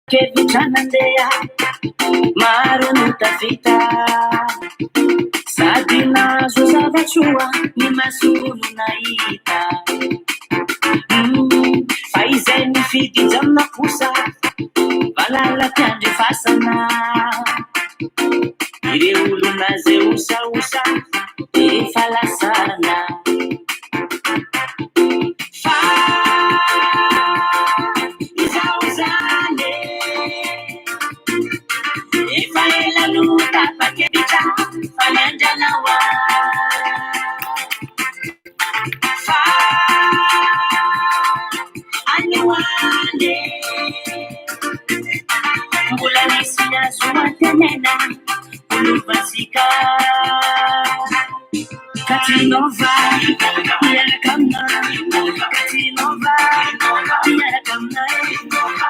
Che viccianandea marunuta vita sadina zuzavachua ni masulu naita faizeni fidi jamna kusa valala kyanje fasana ire ulu naze usa ire falasana Ifaela luta pakebicha falanja nawa fa anyuane mbula nisina zuma tenena ulubasika Katinova Yarakamna Katinova Yarakamna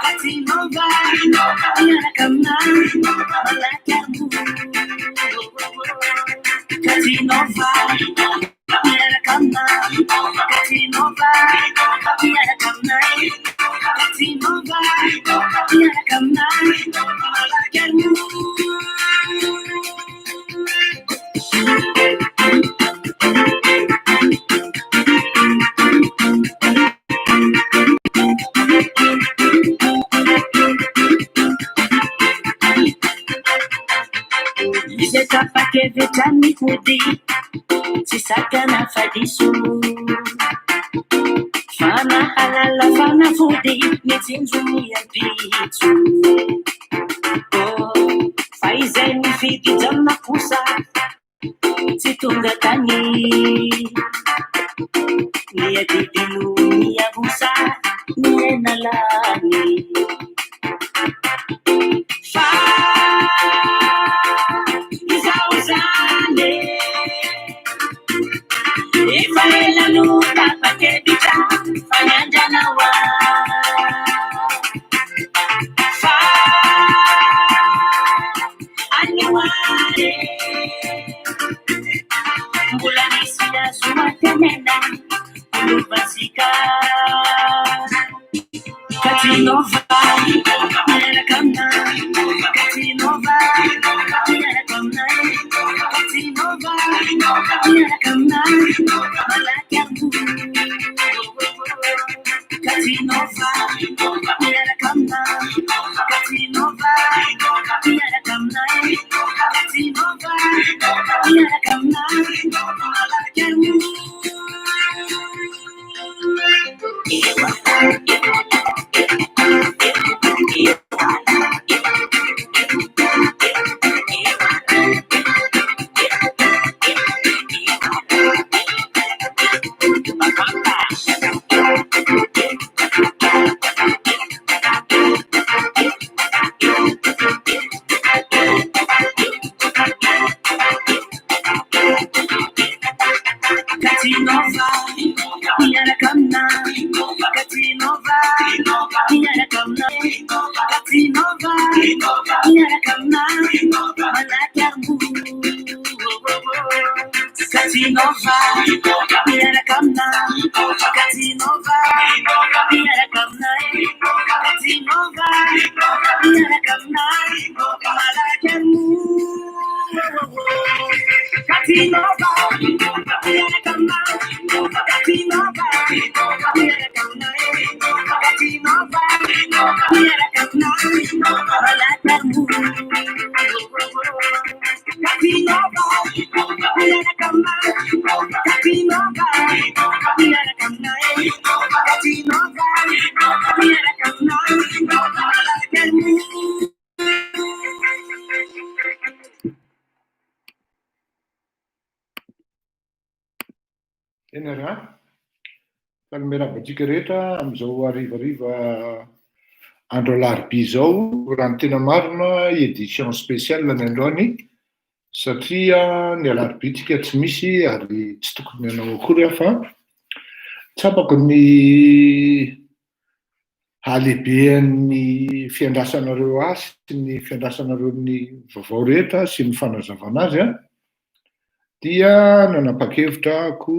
Katinova Yarakamna Malakamu Katinova Yarakamna Katinova Yarakamna Katinova Yarakamna Malakamu Tapa che vetani kudi si sakana fadisu fana halala fana fudi mitsinzumi ya bitu oh faizeni fidi jamna kusa situnga tani ni ya didilu ni ya busa ni ya nalani Ifaela luta pakebicha falanja nawa fa anyuane mbula nisina zuma tenena ulubasika Katinova Yarakamna Katinova Yarakamna Katinova Yarakamna Malakamu Katinova Yarakamna Katinova Yarakamna Katinova Yarakamna Malakamu Katinova, Yarakamna, Katinova, Yarakamna, Katinova, Yarakamna, Malakamu, Katinova, Yarakamna, Katinova, Yarakamna, Katinova, Yarakamna, Malakamu, Katinova, Yarakamna, Katinova, Yarakamna, Katinova, Yarakamna, Malakamu, Katinova, Yarakamna, Katinova, Yarakamna, Katinova, Yarakamna, Malakamu. Tena raha, tany miarahaba antsika rehetra amin'izao arivariva andro alarobia zao raha ny tena marina édition spéciale ny androany satria ny alarobia tsika tsy misy ary tsy tokony anao akory aho fa tsapako ny halehibean'ny fiandrasanareo asy sy ny fiandrasanareo ny vaovao rehetra sy ny fanazavana azy a dia nanapa-kevitra ako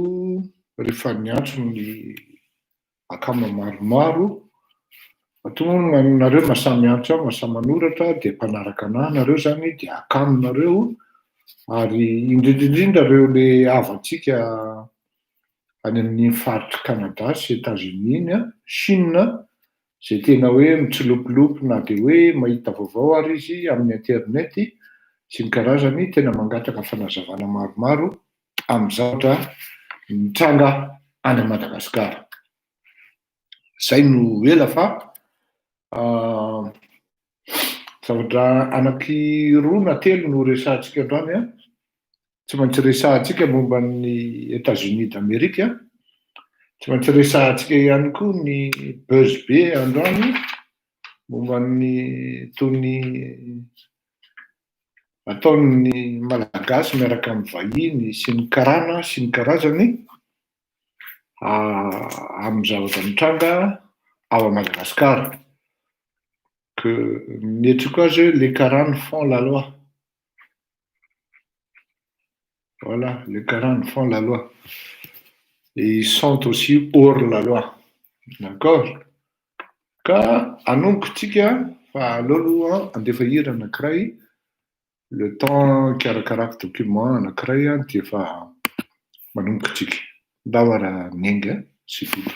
rehefa niantso ny akama maromaro nareo masamy antso aho masamy manoratra dia mpanaraka anahy nareo zany dia akaminareo ary indrindraindrindra reo le avatsika any amin'ny faritry Canada sy États-Unis iny a Chine zay tena hoe mitsilopilopy na dia hoe mahita vaovao ary izy amin'ny internety sy ny karazany tena mangataka fanazavana maromaro amin'ny zavatra mitranga any Madagasikara. Zay no ela fa zavatra anankiroa na telo no resahantsika androany a tsy maintsy resahantsika momba ny États-Unis d'Amérique tsy maintsy resahantsika ihany koa ny buzz be androany momba ny tony ataon'ny malagasy miaraka amin'ny vahiny sy ny karana sy ny karazany amin'ny zavatra mitranga ao à Madagascar que n'etriko azy les Karanes font la loi. Voilà, les Karanes font la loi. Et ils sont aussi hors la loi. D'accord? Ka anomboka tsika fa alohaloha andefa hira anankiray le temps karakarako document anankiray dia efa manomboka tsika. Ndao ara nenga sy foto.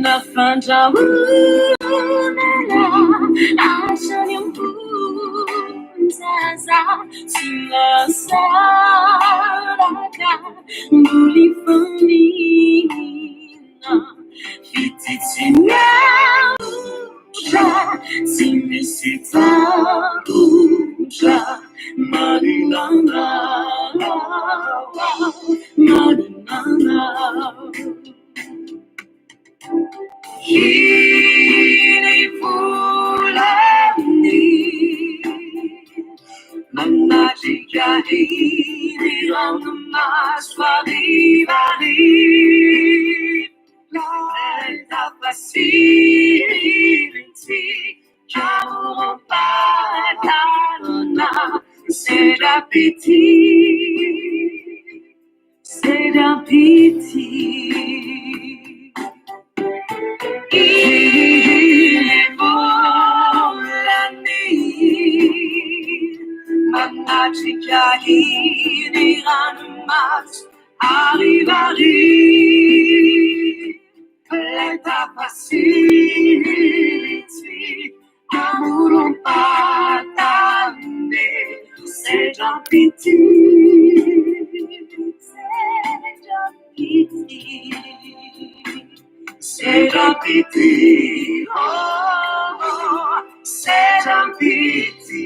nafandramonana asany ambony zaza sy nasaraka mboly fanina fititsinautra sy misy taotra maninana maninana Hini fulani Manajika hini Rang mas vari-vari Leta facility Kau padana Sedapiti Sedapiti Manajika hini Ranumas Ari-vari Leta facility Amurong patane Sedapiti Sedapiti oh, Sedapiti